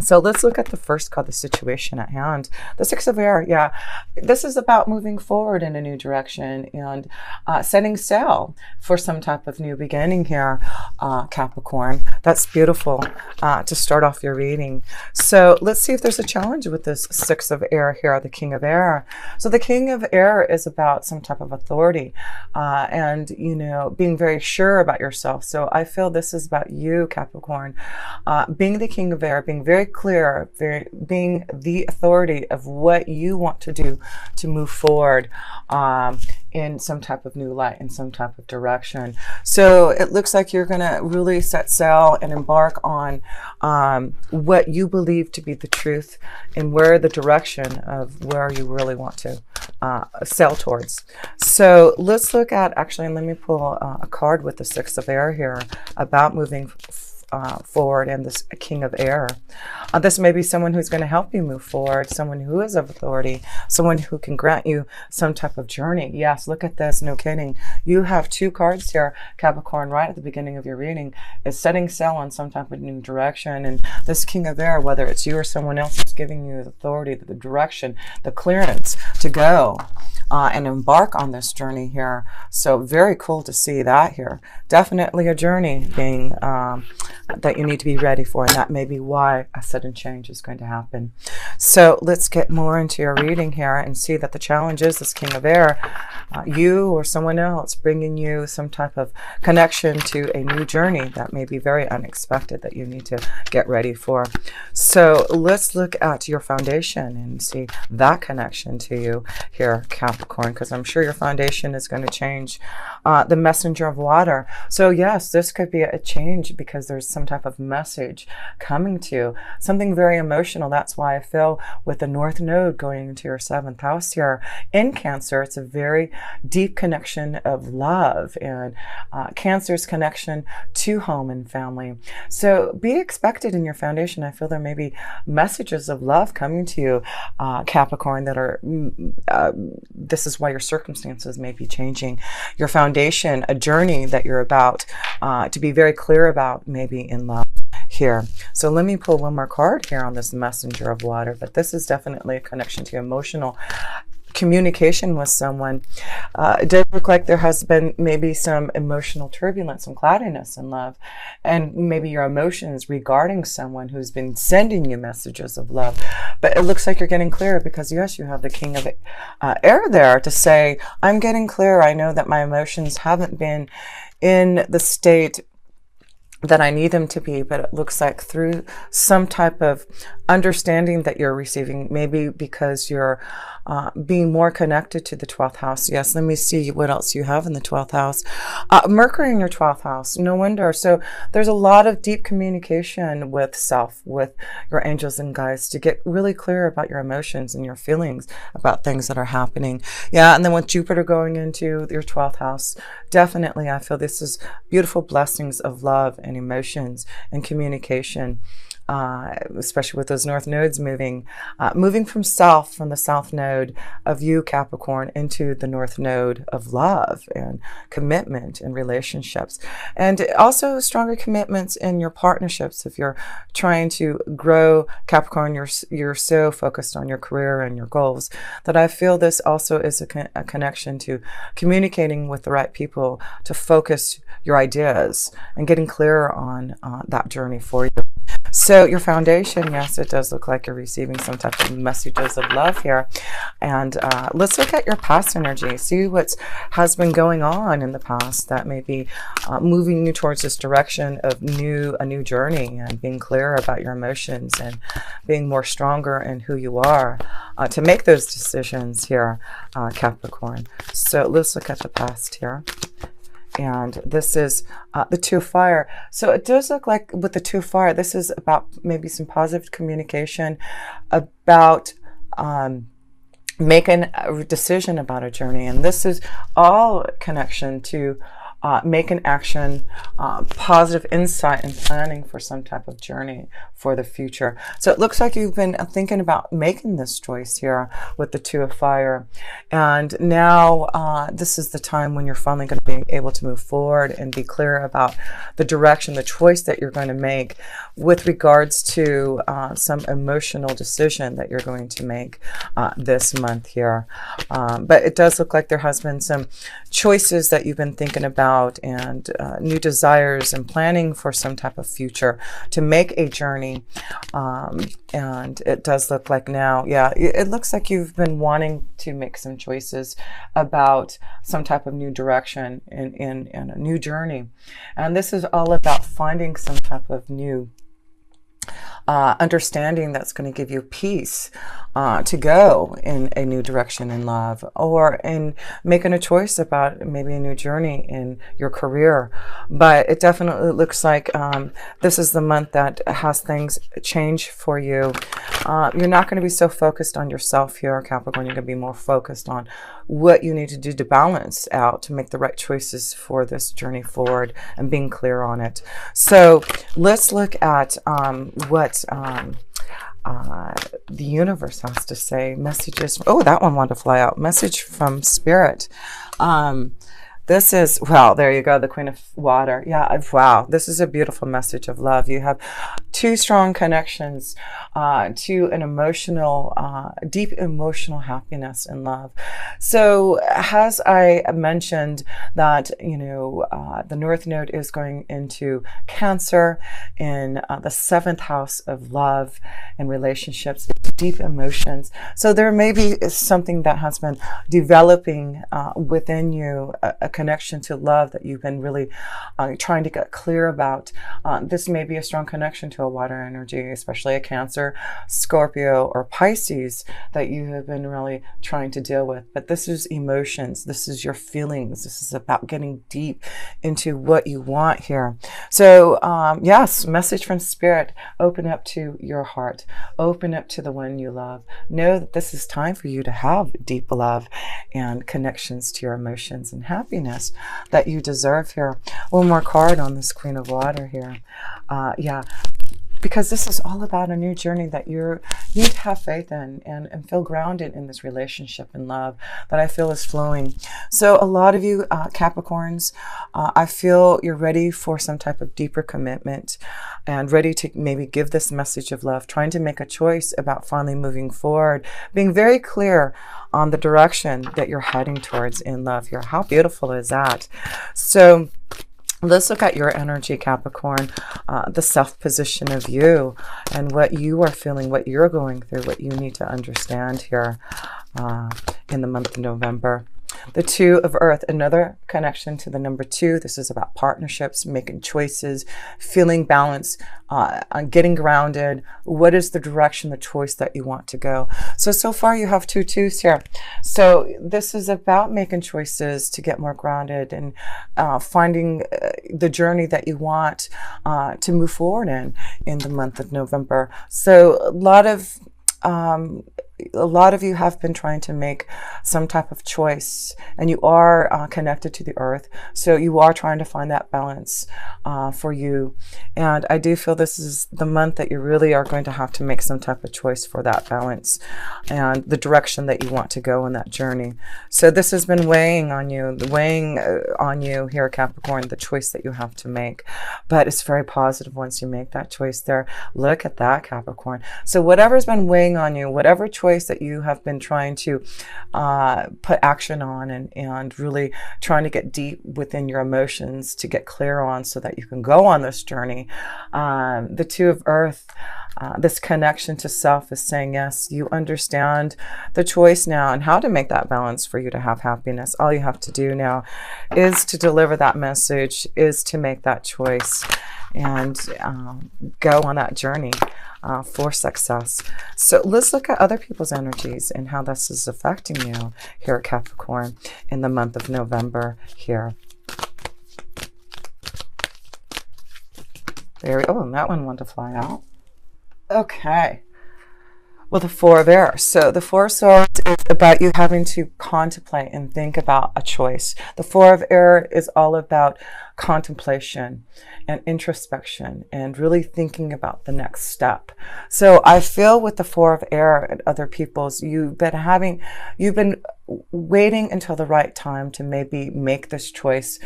So let's look at the first card, the situation at hand. The Six of Air, yeah. This is about moving forward in a new direction and setting sail for some type of new beginning here, Capricorn. That's beautiful to start off your reading. So let's see if there's a challenge with this Six of Air here, the King of Air. So the King of Air is about some type of authority and, you know, being very sure about yourself. So I feel this is about you, Capricorn, being the King of Air, being very clear, being the authority of what you want to do to move forward in some type of new light, in some type of direction. So it looks like you're going to really set sail and embark on what you believe to be the truth and where the direction of where you really want to sail towards. So let's look at, actually, let me pull a card with the Six of Air here about moving forward and this King of Air. This may be someone who's going to help you move forward, someone who is of authority, someone who can grant you some type of journey. Yes, look at this, no kidding. You have two cards here, Capricorn, right at the beginning of your reading, is setting sail on some type of new direction. And this King of Air, whether it's you or someone else, is giving you the authority, the direction, the clearance to go and embark on this journey here. So very cool to see that here. Definitely a journey being that you need to be ready for, and that may be why a sudden change is going to happen. So let's get more into your reading here and see that the challenge is this King of Air, you or someone else bringing you some type of connection to a new journey that may be very unexpected that you need to get ready for. So let's look at your foundation and see that connection to you here, Capricorn, because I'm sure your foundation is going to change. The Messenger of Water. So yes, this could be a change because there's some type of message coming to you, something very emotional. That's why I feel with the North Node going into your 7th house here in Cancer, it's a very deep connection of love and Cancer's connection to home and family. So be expected in your foundation. I feel there may be messages of love coming to you, Capricorn, that are, this is why your circumstances may be changing. Your foundation, a journey that you're about to be very clear about, maybe in love here. So let me pull one more card here on this Messenger of Water, but this is definitely a connection to emotional communication with someone. It does look like there has been maybe some emotional turbulence, some cloudiness in love, and maybe your emotions regarding someone who's been sending you messages of love. But it looks like you're getting clearer because, yes, you have the King of Air there to say, I'm getting clear. I know that my emotions haven't been in the state that I need them to be, but it looks like through some type of understanding that you're receiving, maybe because you're being more connected to the 12th house. Yes, let me see what else you have in the 12th house. Mercury in your 12th house, no wonder. So there's a lot of deep communication with self, with your angels and guides, to get really clear about your emotions and your feelings about things that are happening. Yeah, and then with Jupiter going into your 12th house, definitely I feel this is beautiful blessings of love and emotions and communication. Especially with those north nodes moving from the south node of you, Capricorn, into the north node of love and commitment and relationships, and also stronger commitments in your partnerships. If you're trying to grow, Capricorn, you're so focused on your career and your goals that I feel this also is a connection to communicating with the right people to focus your ideas and getting clearer on that journey for you. So your foundation, yes, it does look like you're receiving some type of messages of love here. And let's look at your past energy, see what has been going on in the past that may be moving you towards this direction of a new journey, and being clear about your emotions and being more stronger in who you are to make those decisions here, Capricorn. So let's look at the past here. And this is the Two of Fire. So it does look like with the Two of Fire, this is about maybe some positive communication about making a decision about a journey. And this is all connection to making action, positive insight and planning for some type of journey for the future. So it looks like you've been thinking about making this choice here with the Two of Fire. And now this is the time when you're finally going to be able to move forward and be clear about the direction, the choice that you're going to make with regards to some emotional decision that you're going to make this month here. But it does look like there has been some choices that you've been thinking about, and new desires and planning for some type of future to make a journey. And it does look like now, yeah, it looks like you've been wanting to make some choices about some type of new direction in a new journey. And this is all about finding some type of new understanding that's going to give you peace to go in a new direction in love, or in making a choice about maybe a new journey in your career. But it definitely looks like this is the month that has things change for you. You're not going to be so focused on yourself here, Capricorn. You're going to be more focused on what you need to do to balance out, to make the right choices for this journey forward, and being clear on it. So let's look at what the universe has to say. Messages. Oh, that one wanted to fly out. Message from Spirit. This is, wow, there you go, the Queen of Water. Yeah, wow, this is a beautiful message of love. You have two strong connections to an emotional, deep emotional happiness and love. So as I mentioned that, you know, the North Node is going into Cancer in the 7th house of love and relationships, deep emotions. So there may be something that has been developing within you, a connection to love that you've been really trying to get clear about. This may be a strong connection to a water energy, especially a Cancer, Scorpio, or Pisces that you have been really trying to deal with. But this is emotions. This is your feelings. This is about getting deep into what you want here. So yes, message from Spirit. Open up to your heart. Open up to the one you love. Know that this is time for you to have deep love and connections to your emotions and happiness that you deserve here. One more card on this Queen of Water here. Yeah, because this is all about a new journey that you need to have faith in and feel grounded in this relationship and love that I feel is flowing. So a lot of you Capricorns, I feel you're ready for some type of deeper commitment and ready to maybe give this message of love, trying to make a choice about finally moving forward, being very clear on the direction that you're heading towards in love here. How beautiful is that? So let's look at your energy, Capricorn, the self position of you and what you are feeling, what you're going through, what you need to understand here in the month of November. The Two of Earth, another connection to the number 2. This is about partnerships, making choices, feeling balance, getting grounded. What is the direction, the choice that you want to go? So far you have 2 twos here. So this is about making choices to get more grounded and finding the journey that you want to move forward in the month of November. So a lot of you have been trying to make some type of choice, and you are connected to the earth. So you are trying to find that balance for you. And I do feel this is the month that you really are going to have to make some type of choice for that balance and the direction that you want to go in that journey. So this has been weighing on you here, Capricorn, the choice that you have to make. But it's very positive once you make that choice there. Look at that, Capricorn. So whatever's been weighing on you, whatever choice that you have been trying to put action on and really trying to get deep within your emotions to get clear on so that you can go on this journey. The Two of Earth, this connection to self is saying, yes, you understand the choice now and how to make that balance for you to have happiness. All you have to do now is to deliver that message, is to make that choice and go on that journey for success. So let's look at other people's energies and how this is affecting you here at Capricorn in the month of November here. There we go. Oh, and that one wanted to fly out. Okay. Well, the Four of Air. So the Four of Swords is about you having to contemplate and think about a choice. The Four of Air is all about contemplation and introspection and really thinking about the next step. So I feel with the Four of Air and other people's, you've been waiting until the right time to maybe make this choice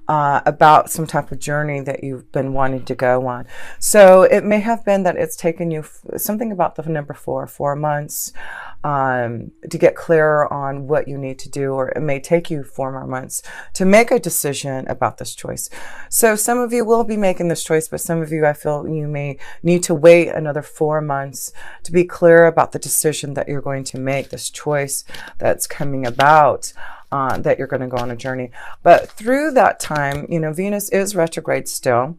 about some type of journey that you've been wanting to go on. So it may have been that it's taken you something about the number 4 months to get clearer on what you need to do, or it may take you 4 more months to make a decision about this choice. So some of you will be making this choice, but some of you, I feel you may need to wait another 4 months to be clear about the decision that you're going to make, this choice that's coming about. That you're going to go on a journey. But through that time, you know, Venus is retrograde still.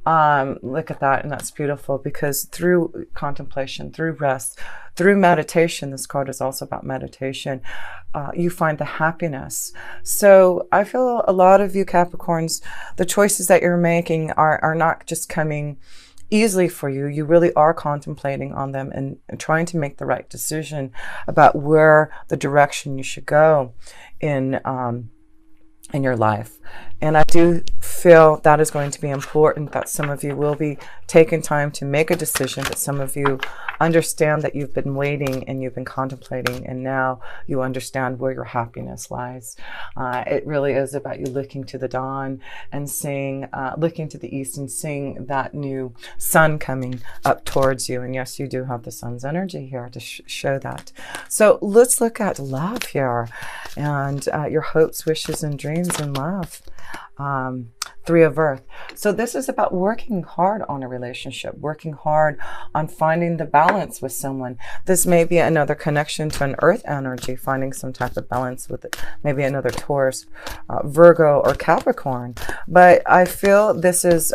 Look at that, and that's beautiful, because through contemplation, through rest, through meditation, this card is also about meditation, you find the happiness. So I feel a lot of you Capricorns, the choices that you're making are not just coming easily for you. You really are contemplating on them and trying to make the right decision about where the direction you should go in your life. And I do feel that is going to be important, that some of you will be taking time to make a decision, that some of you understand that you've been waiting and you've been contemplating, and now you understand where your happiness lies. It really is about you looking to the dawn and seeing, looking to the east and seeing that new sun coming up towards you. And yes, you do have the sun's energy here to show that. So let's look at love here, and your hopes, wishes, and dreams in love. Three of Earth. So this is about working hard on a relationship, working hard on finding the balance with someone. This may be another connection to an Earth energy, finding some type of balance with it. Maybe another Taurus, Virgo, or Capricorn. But I feel this is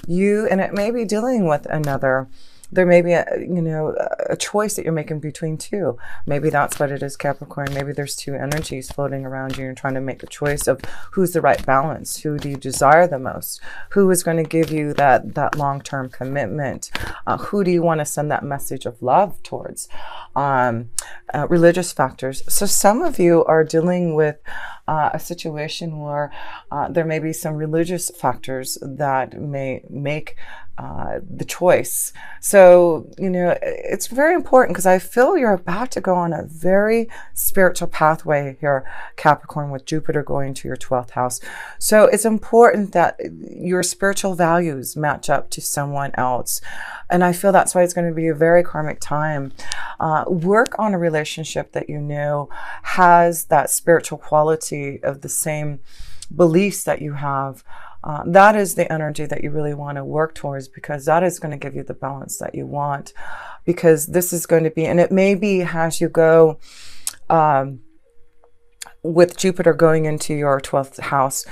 you, and it may be dealing with another. There may be a choice that you're making between two. Maybe that's what it is, Capricorn. Maybe there's two energies floating around you. You're trying to make a choice of who's the right balance. Who do you desire the most? Who is going to give you that long-term commitment? Who do you want to send that message of love towards? Religious factors. So some of you are dealing with a situation where there may be some religious factors that may make the choice. So, you know, it's very important, because I feel you're about to go on a very spiritual pathway here, Capricorn, with Jupiter going to your 12th house. So it's important that your spiritual values match up to someone else. And I feel that's why it's going to be a very karmic time. Work on a relationship that you know has that spiritual quality of the same beliefs that you have. That is the energy that you really want to work towards, because that is going to give you the balance that you want. Because this is going to be, and it may be as you go with Jupiter going into your 12th house,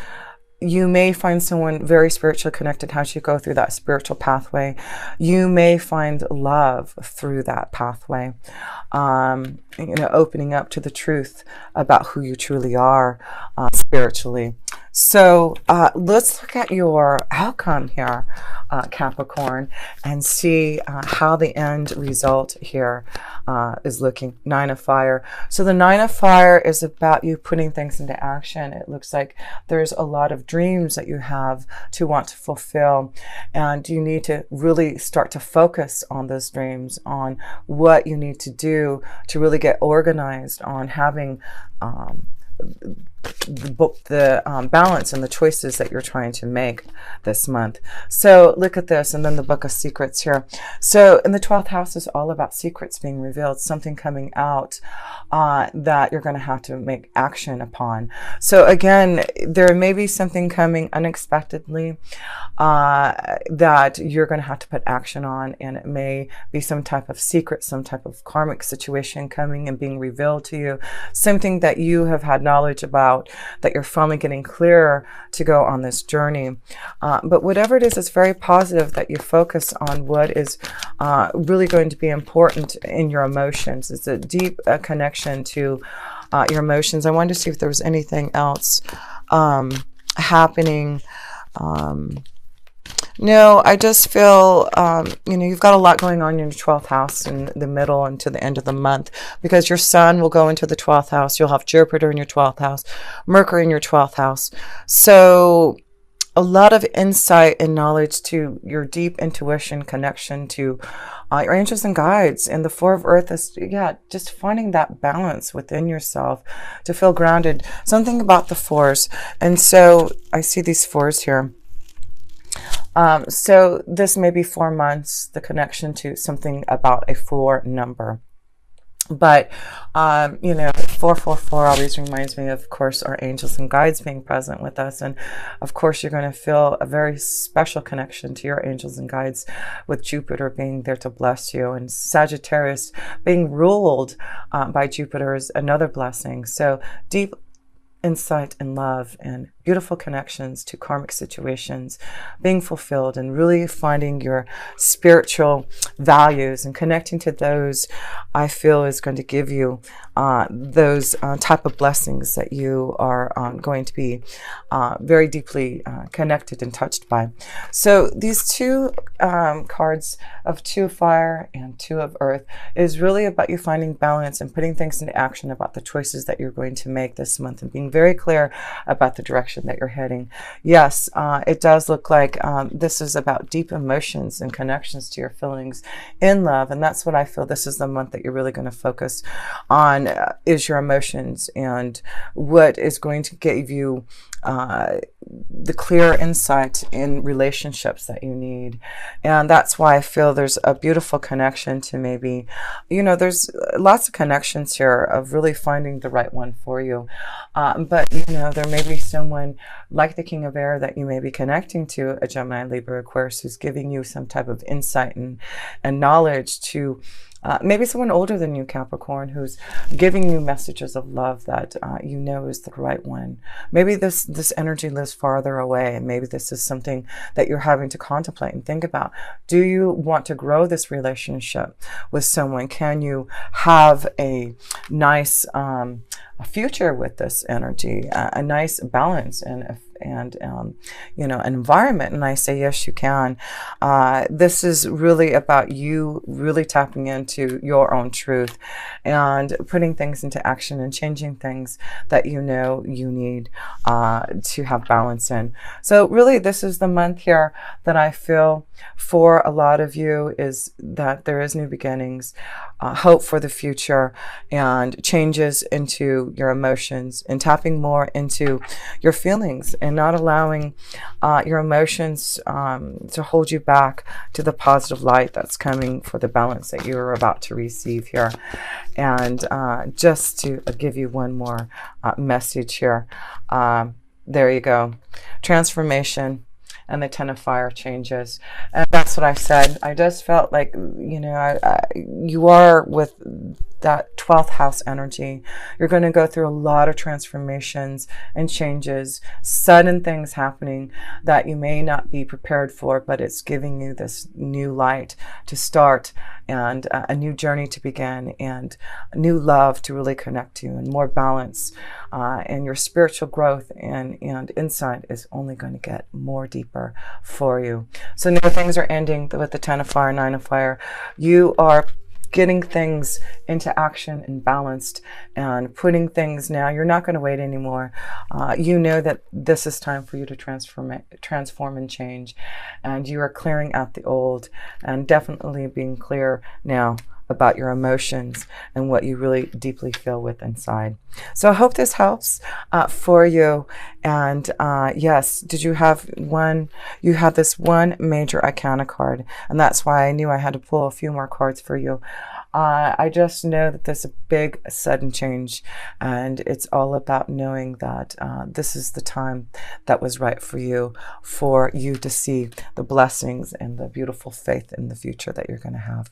you may find someone very spiritually connected as you go through that spiritual pathway. You may find love through that pathway, opening up to the truth about who you truly are spiritually. So let's look at your outcome here, Capricorn, and see how the end result here is looking. Nine of Fire. So the Nine of Fire is about you putting things into action. It looks like there's a lot of dreams that you have to want to fulfill, and you need to really start to focus on those dreams, on what you need to do to really get organized on having the balance and the choices that you're trying to make this month. So look at this, and then the Book of Secrets here. So in the 12th house is all about secrets being revealed, something coming out that you're going to have to make action upon. So again, there may be something coming unexpectedly that you're going to have to put action on, and it may be some type of secret, some type of karmic situation coming and being revealed to you, something that you have had knowledge about, that you're finally getting clearer to go on this journey. But whatever it is, it's very positive that you focus on what is really going to be important in your emotions. It's a deep connection to your emotions. I wanted to see if there was anything else happening No, I just feel, you've got a lot going on in your 12th house in the middle and to the end of the month, because your sun will go into the 12th house. You'll have Jupiter in your 12th house, Mercury in your 12th house. So a lot of insight and knowledge to your deep intuition, connection to your angels and guides. And the Four of Earth is, yeah, just finding that balance within yourself to feel grounded. Something about the fours. And so I see these fours here. So this may be 4 months, the connection to something about a 4 number. But, 444 always reminds me, of course, our angels and guides being present with us. And of course, you're going to feel a very special connection to your angels and guides with Jupiter being there to bless you. And Sagittarius being ruled by Jupiter is another blessing. So deep insight and love and beautiful connections to karmic situations being fulfilled, and really finding your spiritual values and connecting to those, I feel is going to give you those type of blessings that you are going to be very deeply connected and touched by. So these two cards of 2 of fire and 2 of earth is really about you finding balance and putting things into action about the choices that you're going to make this month, and being very clear about the direction that you're heading. Yes, it does look like this is about deep emotions and connections to your feelings in love, and that's what I feel this is the month that you're really going to focus on, is your emotions and what is going to give you the clear insight in relationships that you need. And that's why I feel there's a beautiful connection to maybe, there's lots of connections here of really finding the right one for you. But, there may be someone like the King of Air that you may be connecting to, a Gemini, Libra, Aquarius, who's giving you some type of insight and knowledge to maybe someone older than you, Capricorn, who's giving you messages of love that is the right one. Maybe this energy lives farther away, and maybe this is something that you're having to contemplate and think about. Do you want to grow this relationship with someone? Can you have a nice a future with this energy, a nice balance and an environment? And I say, yes, you can. This is really about you really tapping into your own truth and putting things into action and changing things that you need to have balance in. So really, this is the month here that I feel for a lot of you is that there is new beginnings, hope for the future, and changes into your emotions, and tapping more into your feelings and not allowing your emotions to hold you back to the positive light that's coming for the balance that you're about to receive here. And just to give you one more message here, there you go, transformation and the 10 of fire changes. And that's what I said. I just felt like, you are with that 12th house energy. You're going to go through a lot of transformations and changes, sudden things happening that you may not be prepared for, but it's giving you this new light to start, and a new journey to begin, and new love to really connect to, and more balance, and your spiritual growth and insight is only going to get more deeper for you. So now things are ending with the 10 of fire, 9 of fire. You are getting things into action and balanced and putting things now. You're not going to wait anymore. You know that this is time for you to transform and change, and you are clearing out the old and definitely being clear now about your emotions and what you really deeply feel with inside. So I hope this helps for you. And yes, did you have one? You have this one major arcana card, and that's why I knew I had to pull a few more cards for you. I just know that there's a big sudden change, and it's all about knowing that this is the time that was right for you to see the blessings and the beautiful faith in the future that you're going to have.